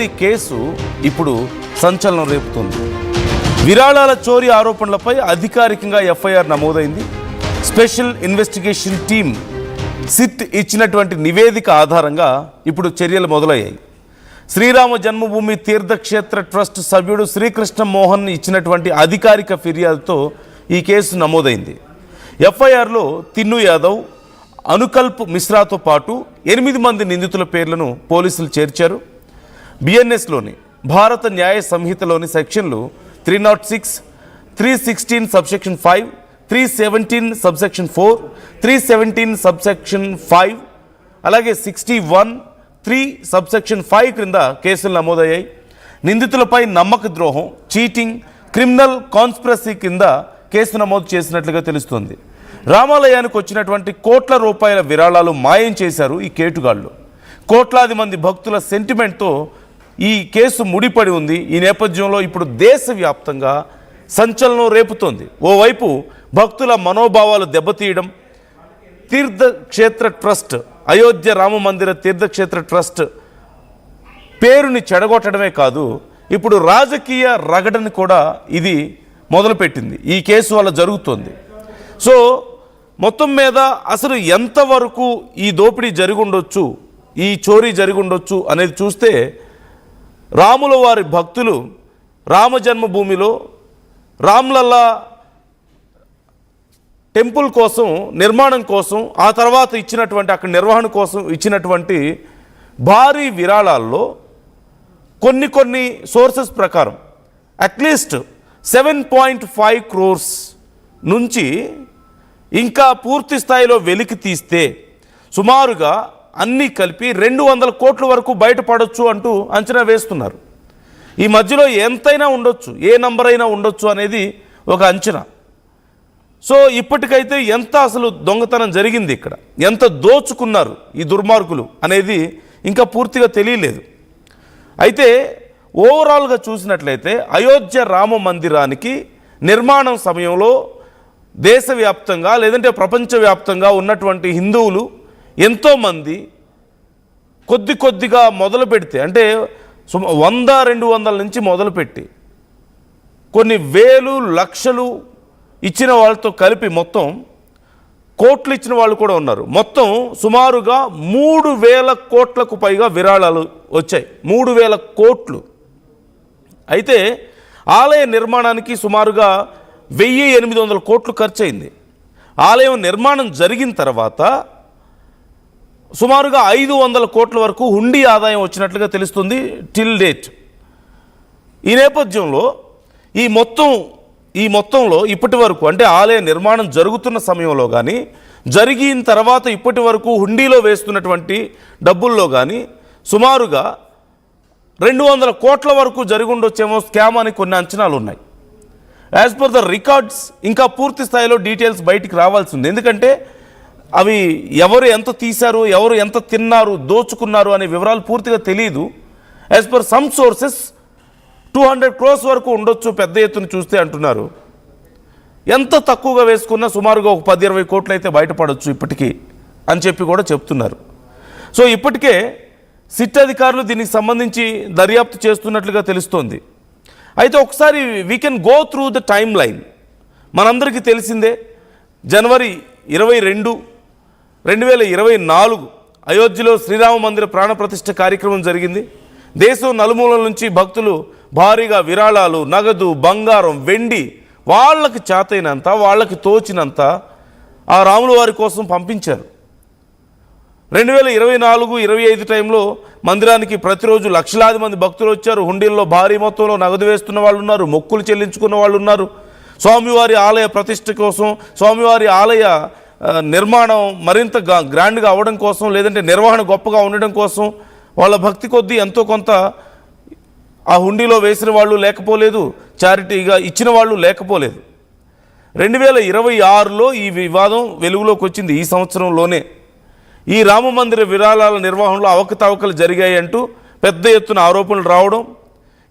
ఈ కేసు ఇప్పుడు సంచలనం రేపుతోంది. విరాళాల చోరీ ఆరోపణలపై అధికారికంగా ఎఫ్ఐఆర్ నమోదైంది. స్పెషల్ ఇన్వెస్టిగేషన్ టీం సిట్ ఇచ్చినటువంటి నివేదిక ఆధారంగా ఇప్పుడు చర్యలు మొదలయ్యాయి. శ్రీరామ జన్మభూమి తీర్థక్షేత్ర ట్రస్ట్ సభ్యుడు శ్రీకృష్ణ మోహన్ ఇచ్చినటువంటి అధికారిక ఫిర్యాదుతో ఈ కేసు నమోదైంది. ఎఫ్ఐఆర్లో తిన్ను యాదవ్, అనుకల్ప్ మిశ్రాతో పాటు 8 మంది నిందితుల పేర్లను పోలీసులు చేర్చారు. బిఎన్ఎస్లోని భారత న్యాయ సంహితలోని సెక్షన్లు 306, 316 సబ్సెక్షన్ 5, 317 సబ్సెక్షన్ 4, 317 సబ్సెక్షన్ 5, అలాగే 61, 3 సబ్సెక్షన్ 5 క్రింద కేసులు నమోదయ్యాయి. నిందితులపై నమ్మక ద్రోహం, చీటింగ్, క్రిమినల్ కాన్స్పిరసీ కింద కేసు నమోదు చేసినట్లుగా తెలుస్తోంది. రామాలయానికి వచ్చినటువంటి కోట్ల రూపాయల విరాళాలు మాయం చేశారు ఈ కేటుగాళ్లు. కోట్లాది మంది భక్తుల సెంటిమెంట్తో ఈ కేసు ముడిపడి ఉంది. ఈ నేపథ్యంలో ఇప్పుడు దేశవ్యాప్తంగా సంచలనం రేపుతోంది. ఓవైపు భక్తుల మనోభావాలు దెబ్బతీయడం, తీర్థక్షేత్ర ట్రస్ట్, అయోధ్య రామ మందిర తీర్థక్షేత్ర ట్రస్ట్ పేరుని చెడగొట్టడమే కాదు, ఇప్పుడు రాజకీయ రగడని కూడా ఇది మొదలుపెట్టింది. ఈ కేసు వల్ల జరుగుతోంది. సో మొత్తం మీద అసలు ఎంతవరకు ఈ దోపిడీ జరిగి ఉండొచ్చు, ఈ చోరీ జరిగి ఉండొచ్చు అనేది చూస్తే, రాముల వారి భక్తులు రామ జన్మభూమిలో రామ్లల్లా టెంపుల్ కోసం, నిర్మాణం కోసం, ఆ తర్వాత ఇచ్చినటువంటి అక్కడ నిర్వహణ కోసం ఇచ్చినటువంటి భారీ విరాళాల్లో కొన్ని సోర్సెస్ ప్రకారం అట్లీస్ట్ 7.5 crores నుంచి ఇంకా పూర్తి స్థాయిలో వెలికి తీస్తే సుమారుగా అన్నీ కలిపి 200 కోట్ల వరకు బయటపడవచ్చు అంటూ అంచనా వేస్తున్నారు. ఈ మధ్యలో ఎంతైనా ఉండొచ్చు, ఏ నంబర్ అయినా ఉండొచ్చు అనేది ఒక అంచనా. సో ఇప్పటికైతే ఎంత అసలు దొంగతనం జరిగింది, ఇక్కడ ఎంత దోచుకున్నారు ఈ దుర్మార్గులు అనేది ఇంకా పూర్తిగా తెలియలేదు. అయితే ఓవరాల్గా చూసినట్లయితే అయోధ్య రామ మందిరానికి నిర్మాణం సమయంలో దేశవ్యాప్తంగా లేదంటే ప్రపంచవ్యాప్తంగా ఉన్నటువంటి హిందువులు ఎంతోమంది కొద్దిగా మొదలు పెడితే, అంటే 100-200 నుంచి మొదలుపెట్టి కొన్ని వేలు లక్షలు ఇచ్చిన వాళ్ళతో కలిపి మొత్తం కోట్లు ఇచ్చిన వాళ్ళు కూడా ఉన్నారు. మొత్తం సుమారుగా 3,000 కోట్లకు పైగా విరాళాలు వచ్చాయి. 3,000 కోట్లు. అయితే ఆలయ నిర్మాణానికి సుమారుగా 1,800 కోట్లు ఖర్చు అయింది. ఆలయం నిర్మాణం జరిగిన తర్వాత సుమారుగా 500 కోట్ల వరకు హుండీ ఆదాయం వచ్చినట్లుగా తెలుస్తుంది టిల్ డేట్. ఈ నేపథ్యంలో ఈ మొత్తంలో ఇప్పటి వరకు, అంటే ఆలయ నిర్మాణం జరుగుతున్న సమయంలో కానీ, జరిగిన తర్వాత ఇప్పటి వరకు హుండీలో వేస్తున్నటువంటి డబ్బుల్లో కానీ సుమారుగా 200 కోట్ల వరకు జరిగి ఉండొచ్చేమో స్కామ్ అని కొన్ని అంచనాలు ఉన్నాయి. యాజ్ పర్ ద రికార్డ్స్ ఇంకా పూర్తి స్థాయిలో డీటెయిల్స్ బయటికి రావాల్సి ఉంది. ఎందుకంటే అవి ఎవరు ఎంత తీశారు, ఎవరు ఎంత తిన్నారు, దోచుకున్నారు అనే వివరాలు పూర్తిగా తెలియదు. As per some sources 200 crores వరకు ఉండొచ్చు పెద్ద ఎత్తున చూస్తే అంటున్నారు. ఎంత తక్కువగా వేసుకున్నా సుమారుగా ఒక 10-20 కోట్లు అయితే బయటపడవచ్చు ఇప్పటికీ అని చెప్పి కూడా చెప్తున్నారు. సో ఇప్పటికే సిట్ అధికారులు దీనికి సంబంధించి దర్యాప్తు చేస్తున్నట్లుగా తెలుస్తోంది. అయితే ఒకసారి we can go through the time line. మనందరికీ తెలిసిందే, జనవరి 22, 2024 అయోధ్యలో శ్రీరామ మందిర ప్రాణప్రతిష్ఠ కార్యక్రమం జరిగింది. దేశం నలుమూలల నుంచి భక్తులు భారీగా విరాళాలు, నగదు, బంగారం, వెండి వాళ్ళకి చేతైనంత, వాళ్ళకి తోచినంత ఆ రాముల వారి కోసం పంపించారు. 2024-25 టైంలో మందిరానికి ప్రతిరోజు లక్షలాది మంది భక్తులు వచ్చారు. హుండీల్లో భారీ మొత్తంలో నగదు వేస్తున్న వాళ్ళు ఉన్నారు, మొక్కులు చెల్లించుకున్న వాళ్ళు ఉన్నారు. స్వామివారి ఆలయ ప్రతిష్ఠ కోసం, స్వామివారి ఆలయ నిర్మాణం మరింత గ్రాండ్గా అవ్వడం కోసం, లేదంటే నిర్వహణ గొప్పగా ఉండడం కోసం వాళ్ళ భక్తి కొద్దీ ఎంతో కొంత ఆ హుండీలో వేసిన వాళ్ళు లేకపోలేదు, చారిటీగా ఇచ్చిన వాళ్ళు లేకపోలేదు. 2026లో ఈ వివాదం వెలుగులోకి వచ్చింది. ఈ సంవత్సరంలోనే ఈ రామ మందిర విరాళాల నిర్వహణలో అవకతవకలు జరిగాయి అంటూ పెద్ద ఎత్తున ఆరోపణలు రావడం,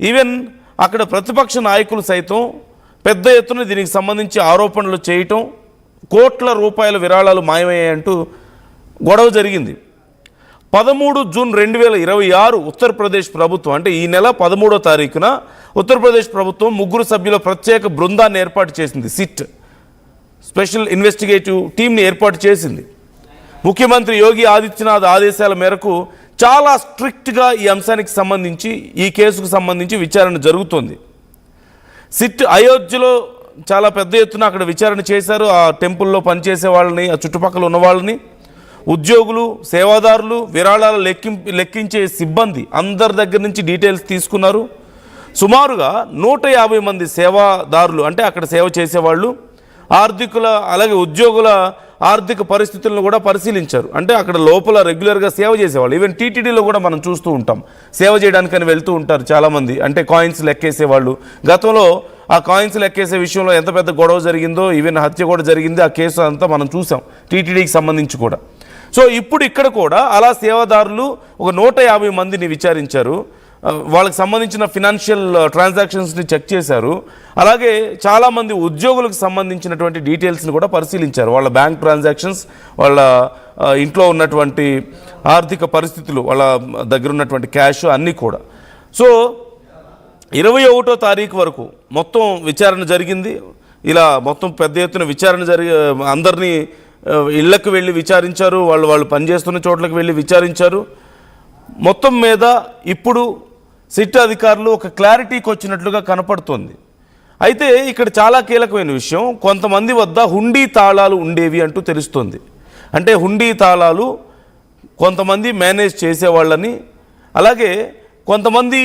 ఈవెన్ అక్కడ ప్రతిపక్ష నాయకులు సైతం పెద్ద ఎత్తున దీనికి సంబంధించి ఆరోపణలు చేయటం, కోట్ల రూపాయల విరాళాలు మాయమయ్యాయంటూ గొడవ జరిగింది. 13 జూన్ 2026 ఉత్తరప్రదేశ్ ప్రభుత్వం, అంటే ఈ నెల 13వ తారీఖున ఉత్తరప్రదేశ్ ప్రభుత్వం 3 సభ్యుల ప్రత్యేక బృందాన్ని ఏర్పాటు చేసింది. సిట్ స్పెషల్ ఇన్వెస్టిగేటివ్ టీంని ఏర్పాటు చేసింది. ముఖ్యమంత్రి యోగి ఆదిత్యనాథ్ ఆదేశాల మేరకు చాలా స్ట్రిక్ట్గా ఈ అంశానికి సంబంధించి, ఈ కేసుకు సంబంధించి విచారణ జరుగుతోంది. సిట్ అయోధ్యలో చాలా పెద్ద ఎత్తున అక్కడ విచారణ చేశారు. ఆ టెంపుల్లో పనిచేసే వాళ్ళని, ఆ చుట్టుపక్కల ఉన్న వాళ్ళని, ఉద్యోగులు, సేవాదారులు, విరాళాలు లెక్కించే సిబ్బంది అందరి దగ్గర నుంచి డీటెయిల్స్ తీసుకున్నారు. సుమారుగా 150 మంది సేవాదారులు, అంటే అక్కడ సేవ చేసేవాళ్ళు, ఆర్థికుల అలాగే ఉద్యోగుల ఆర్థిక పరిస్థితులను కూడా పరిశీలించారు. అంటే అక్కడ లోపల రెగ్యులర్గా సేవ చేసేవాళ్ళు, ఈవెన్ టీటీడీలో కూడా మనం చూస్తూ ఉంటాం, సేవ చేయడానికని వెళ్తూ ఉంటారు చాలామంది. అంటే కాయిన్స్ లెక్కేసేవాళ్ళు. గతంలో ఆ కాయిన్స్ లెక్కేసే విషయంలో ఎంత పెద్ద గొడవ జరిగిందో, ఈవెన్ హత్య కూడా జరిగింది, ఆ కేసు అంతా మనం చూసాం టీటీడీకి సంబంధించి కూడా. సో ఇప్పుడు ఇక్కడ కూడా అలా సేవాదారులు ఒక 150 మందిని విచారించారు. వాళ్ళకి సంబంధించిన ఫినాన్షియల్ ట్రాన్సాక్షన్స్ని చెక్ చేశారు. అలాగే చాలామంది ఉద్యోగులకు సంబంధించినటువంటి డీటెయిల్స్ని కూడా పరిశీలించారు. వాళ్ళ బ్యాంక్ ట్రాన్సాక్షన్స్, వాళ్ళ ఇంట్లో ఉన్నటువంటి ఆర్థిక పరిస్థితులు, వాళ్ళ దగ్గర ఉన్నటువంటి క్యాష్ అన్నీ కూడా. సో 21వ తారీఖు వరకు మొత్తం విచారణ జరిగింది. ఇలా మొత్తం పెద్ద ఎత్తున విచారణ అందరినీ ఇళ్లకు వెళ్ళి విచారించారు, వాళ్ళు పనిచేస్తున్న చోట్లకు వెళ్ళి విచారించారు. మొత్తం మీద ఇప్పుడు సిట్ అధికారులు ఒక క్లారిటీకి వచ్చినట్లుగా కనపడుతోంది. అయితే ఇక్కడ చాలా కీలకమైన విషయం, కొంతమంది వద్ద హుండీ తాళాలు ఉండేవి అంటూ తెలుస్తోంది. అంటే హుండీ తాళాలు కొంతమంది మేనేజ్ చేసేవాళ్ళని, అలాగే కొంతమంది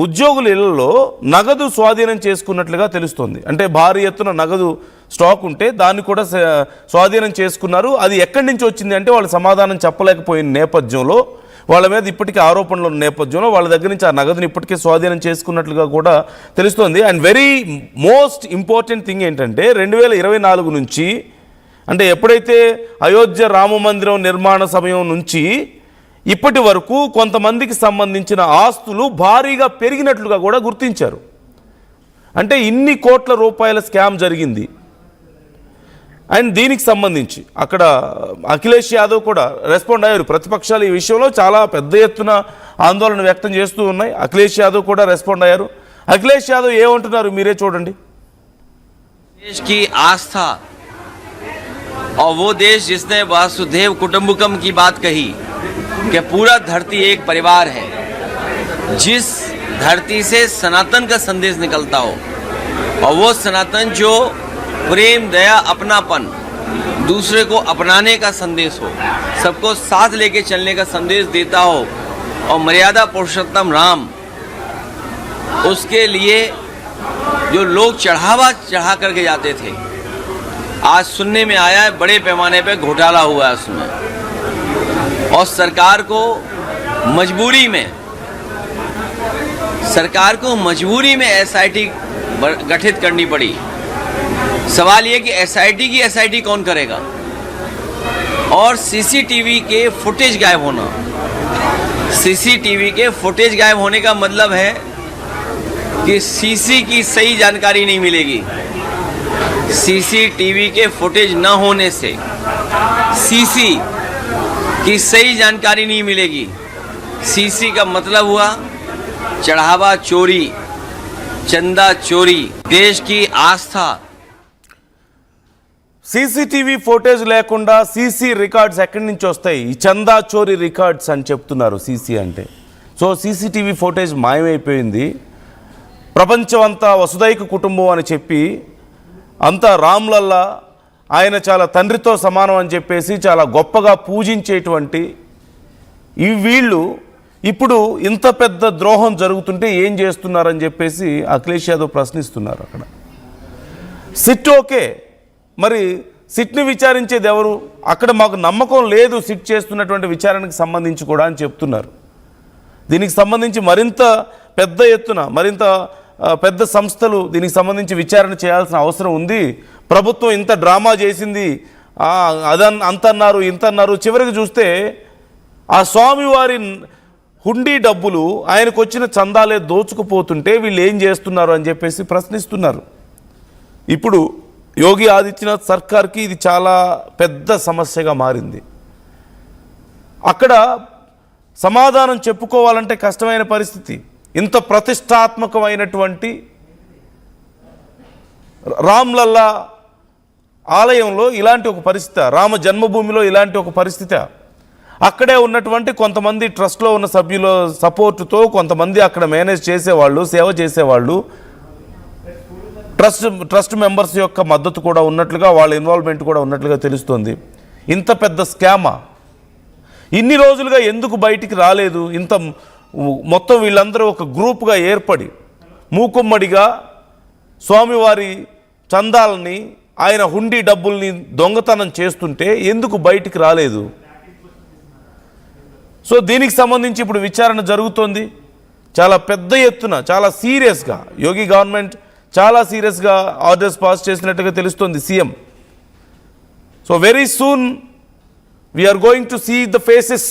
ఉద్యోగుల ఇళ్లలో నగదు స్వాధీనం చేసుకున్నట్లుగా తెలుస్తోంది. అంటే భారీ ఎత్తున నగదు స్టాక్ ఉంటే దాన్ని కూడా స్వాధీనం చేసుకున్నారు. అది ఎక్కడి నుంచి వచ్చింది అంటే వాళ్ళు సమాధానం చెప్పలేకపోయిన నేపథ్యంలో, వాళ్ళ మీద ఇప్పటికీ ఆరోపణలు ఉన్న నేపథ్యంలో వాళ్ళ దగ్గర నుంచి ఆ నగదుని ఇప్పటికే స్వాధీనం చేసుకున్నట్లుగా కూడా తెలుస్తోంది. And very most important thing ఏంటంటే 2024 నుంచి, అంటే ఎప్పుడైతే అయోధ్య రామ మందిరం నిర్మాణ సమయం నుంచి ఇప్పటి వరకు కొంతమందికి సంబంధించిన ఆస్తులు భారీగా పెరిగినట్లుగా కూడా గుర్తించారు. అంటే ఇన్ని కోట్ల రూపాయల స్కామ్ జరిగింది. అండ్ దీనికి సంబంధించి అక్కడ అఖిలేష్ యాదవ్ కూడా రెస్పాండ్ అయ్యారు. ప్రతిపక్షాలు ఈ విషయంలో చాలా పెద్ద ఎత్తున ఆందోళన వ్యక్తం చేస్తూ ఉన్నాయి. అఖిలేష్ యాదవ్ కూడా రెస్పాండ్ అయ్యారు. అఖిలేష్ యాదవ్ ఏమంటున్నారు మీరే చూడండి. देश की आस्था और वो देश जिसने वासुदेव कुटुंबकम की बात कही कि पूरा धरती एक परिवार है, जिस धरती से सनातन का संदेश निकलता हो, और वो सनातन जो प्रेम, दया, अपनापन, दूसरे को अपनाने का संदेश हो, सबको साथ लेके चलने का संदेश देता हो, और मर्यादा पुरुषोत्तम राम, उसके लिए जो लोग चढ़ा करके जाते थे, आज सुनने में आया है बड़े पैमाने पे घोटाला हुआ है उसमें, और सरकार को मजबूरी में एसआईटी गठित करनी पड़ी। सवाल ये कि एसआईटी कौन करेगा? और सीसीटीवी के फुटेज गायब होना, सीसीटीवी के फुटेज गायब होने का मतलब है कि सीसी की सही जानकारी नहीं मिलेगी। सीसीटीवी के फुटेज न होने से सीसी की सही जानकारी नहीं मिलेगी। सीसी का मतलब हुआ चढ़ावा चोरी, चंदा चोरी, देश की आस्था। సీసీటీవీ ఫోటేజ్ లేకుండా సీసీ రికార్డ్స్ ఎక్కడి నుంచి వస్తాయి? ఈ చందా చోరీ రికార్డ్స్ అని చెప్తున్నారు సీసీ అంటే. సో సీసీటీవీ ఫోటేజ్ మాయమైపోయింది. ప్రపంచం అంతా వసుదైక కుటుంబం అని చెప్పి, అంతా రామ్లల్లా, ఆయన చాలా తండ్రితో సమానం అని చెప్పేసి చాలా గొప్పగా పూజించేటువంటి ఈ వీళ్ళు ఇప్పుడు ఇంత పెద్ద ద్రోహం జరుగుతుంటే ఏం చేస్తున్నారని చెప్పేసి అఖిలేష్ యాదవ్ ప్రశ్నిస్తున్నారు. అక్కడ సిట్ ఓకే, మరి సిట్ని విచారించేది ఎవరు? అక్కడ మాకు నమ్మకం లేదు సిట్ చేస్తున్నటువంటి విచారణకు సంబంధించి కూడా అని చెప్తున్నారు. దీనికి సంబంధించి మరింత పెద్ద ఎత్తున, మరింత పెద్ద సంస్థలు దీనికి సంబంధించి విచారణ చేయాల్సిన అవసరం ఉంది. ప్రభుత్వం ఇంత డ్రామా చేసింది, అంతన్నారు ఇంతన్నారు, చివరికి చూస్తే ఆ స్వామివారి హుండీ డబ్బులు ఆయనకు వచ్చిన చందాలే దోచుకుపోతుంటే వీళ్ళు ఏం చేస్తున్నారు అని చెప్పేసి ప్రశ్నిస్తున్నారు. ఇప్పుడు యోగి ఆదిత్యనాథ్ సర్కార్కి ఇది చాలా పెద్ద సమస్యగా మారింది. అక్కడ సమాధానం చెప్పుకోవాలంటే కష్టమైన పరిస్థితి. ఇంత ప్రతిష్టాత్మకమైనటువంటి రామ్లల్లా ఆలయంలో ఇలాంటి ఒక పరిస్థితి, రామ జన్మభూమిలో ఇలాంటి ఒక పరిస్థితి, అక్కడే ఉన్నటువంటి కొంతమంది ట్రస్ట్లో ఉన్న సభ్యుల సపోర్టుతో కొంతమంది అక్కడ మేనేజ్ చేసేవాళ్ళు, సేవ చేసేవాళ్ళు, ట్రస్ట్ మెంబర్స్ యొక్క మద్దతు కూడా ఉన్నట్లుగా, వాళ్ళ ఇన్వాల్వ్మెంట్ కూడా ఉన్నట్లుగా తెలుస్తోంది. ఇంత పెద్ద స్కామా ఇన్ని రోజులుగా ఎందుకు బయటికి రాలేదు? ఇంత మొత్తం వీళ్ళందరూ ఒక గ్రూప్గా ఏర్పడి మూకుమ్మడిగా స్వామివారి చందాలని, ఆయన హుండీ డబ్బుల్ని దొంగతనం చేస్తుంటే ఎందుకు బయటికి రాలేదు? సో దీనికి సంబంధించి ఇప్పుడు విచారణ జరుగుతోంది. చాలా పెద్ద ఎత్తున, చాలా సీరియస్గా యోగి గవర్నమెంట్ చాలా సీరియస్గా ఆర్డర్స్ పాస్ చేసినట్టుగా తెలుస్తోంది CM. So very soon we are going to see the faces.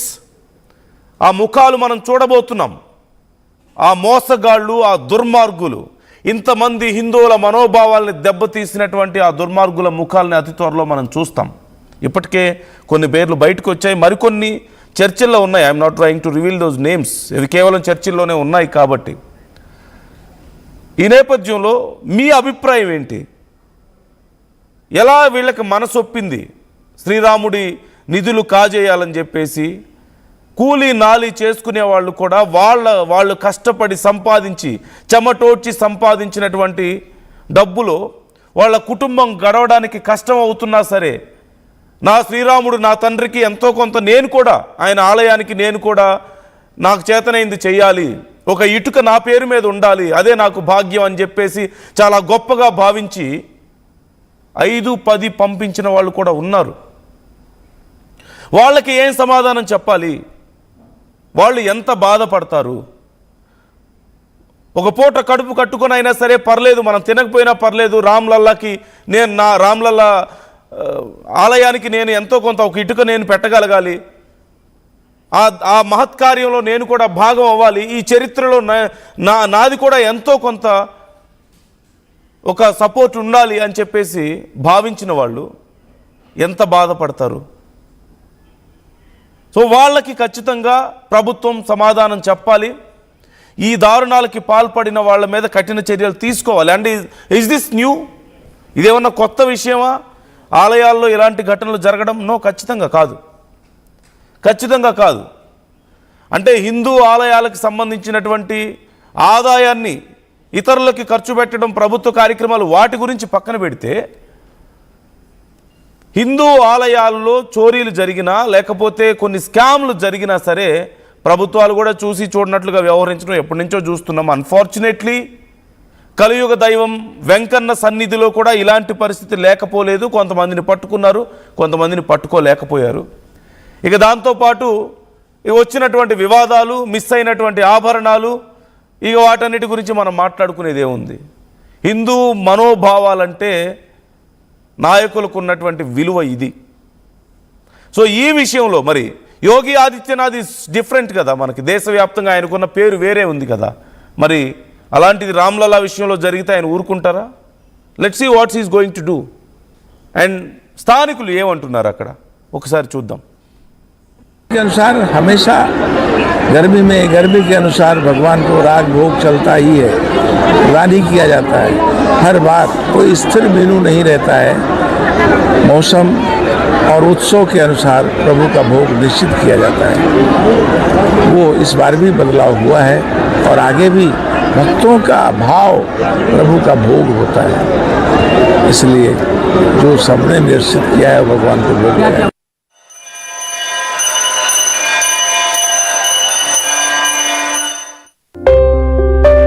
ఆ ముఖాలు మనం చూడబోతున్నాం. ఆ మోసగాళ్ళు, ఆ దుర్మార్గులు, ఇంతమంది హిందువుల మనోభావాల్ని దెబ్బతీసినటువంటి ఆ దుర్మార్గుల ముఖాలని అతి త్వరలో మనం చూస్తాం. ఇప్పటికే కొన్ని పేర్లు బయటకు వచ్చాయి, మరికొన్ని చర్చల్లో ఉన్నాయి. I'm not trying to reveal those names, ఇవి కేవలం చర్చల్లోనే ఉన్నాయి. కాబట్టి ఈ నేపథ్యంలో మీ అభిప్రాయం ఏంటి? ఎలా వీళ్ళకి మనసొప్పింది శ్రీరాముడి నిధులు కాజేయాలని చెప్పేసి? కూలీ నాలి చేసుకునే వాళ్ళు కూడా వాళ్ళు కష్టపడి సంపాదించి, చెమటోడ్చి సంపాదించినటువంటి డబ్బులో వాళ్ళ కుటుంబం గడవడానికి కష్టం అవుతున్నా సరే, నా శ్రీరాముడు నా తండ్రికి ఎంతో కొంత, నేను కూడా ఆయన ఆలయానికి నేను కూడా నాకు చేతనైంది చెయ్యాలి, ఒక ఇటుక నా పేరు మీద ఉండాలి, అదే నాకు భాగ్యం అని చెప్పేసి చాలా గొప్పగా భావించి 5-10 పంపించిన వాళ్ళు కూడా ఉన్నారు. వాళ్ళకి ఏం సమాధానం చెప్పాలి? వాళ్ళు ఎంత బాధపడతారు? ఒక పూట కడుపు కట్టుకొని అయినా సరే పర్లేదు, మనం తినకపోయినా పర్లేదు, రామ్లల్లాకి నేను, నా రామ్లల్లా ఆలయానికి నేను ఎంతో కొంత ఒక ఇటుక నేను పెట్టగలగాలి, ఆ మహత్కార్యంలో నేను కూడా భాగం అవ్వాలి, ఈ చరిత్రలో నాది కూడా ఎంతో కొంత ఒక సపోర్ట్ ఉండాలి అని చెప్పేసి భావించిన వాళ్ళు ఎంత బాధపడతారు? సో వాళ్ళకి ఖచ్చితంగా ప్రభుత్వం సమాధానం చెప్పాలి. ఈ దారుణాలకి పాల్పడిన వాళ్ళ మీద కఠిన చర్యలు తీసుకోవాలి. And is this new? ఇదేమన్నా కొత్త విషయమా ఆలయాల్లో ఇలాంటి ఘటనలు జరగడం? నో, ఖచ్చితంగా కాదు, ఖచ్చితంగా కాదు. అంటే హిందూ ఆలయాలకు సంబంధించినటువంటి ఆదాయాన్ని ఇతరులకి ఖర్చు పెట్టడం, ప్రభుత్వ కార్యక్రమాలు, వాటి గురించి పక్కన పెడితే, హిందూ ఆలయాల్లో చోరీలు జరిగినా లేకపోతే కొన్ని స్కామ్లు జరిగినా సరే ప్రభుత్వాలు కూడా చూసి చూడనట్లుగా వ్యవహరించడం ఎప్పటి నుంచో చూస్తున్నాం. అన్ఫార్చునేట్లీ కలియుగ దైవం వెంకన్న సన్నిధిలో కూడా ఇలాంటి పరిస్థితి లేకపోలేదు. కొంతమందిని పట్టుకున్నారు, కొంతమందిని పట్టుకోలేకపోయారు. ఇక దాంతోపాటు వచ్చినటువంటి వివాదాలు, మిస్ అయినటువంటి ఆభరణాలు, ఇక వాటన్నిటి గురించి మనం మాట్లాడుకునేది ఏముంది? హిందూ మనోభావాలంటే నాయకులకు ఉన్నటువంటి విలువ ఇది. సో ఈ విషయంలో మరి యోగి ఆదిత్యనాథ్ ఇస్ డిఫరెంట్ కదా, మనకి దేశవ్యాప్తంగా ఆయనకున్న పేరు వేరే ఉంది కదా. మరి అలాంటిది రామ్లల్లా విషయంలో జరిగితే ఆయన ఊరుకుంటారా? Let's see what's is going to do. And స్థానికులు ఏమంటున్నారు అక్కడ ఒకసారి చూద్దాం. के अनुसार हमेशा गर्मी के अनुसार भगवान को राग भोग चलता ही है, प्रदान ही किया जाता है. हर बार कोई स्थिर मेनू नहीं रहता है. मौसम और उत्सव के अनुसार प्रभु का भोग निश्चित किया जाता है. वो इस बार भी बदलाव हुआ है और आगे भी भक्तों का भाव प्रभु का भोग होता है. इसलिए जो सबने निश्चित किया है भगवान को भोग किया है.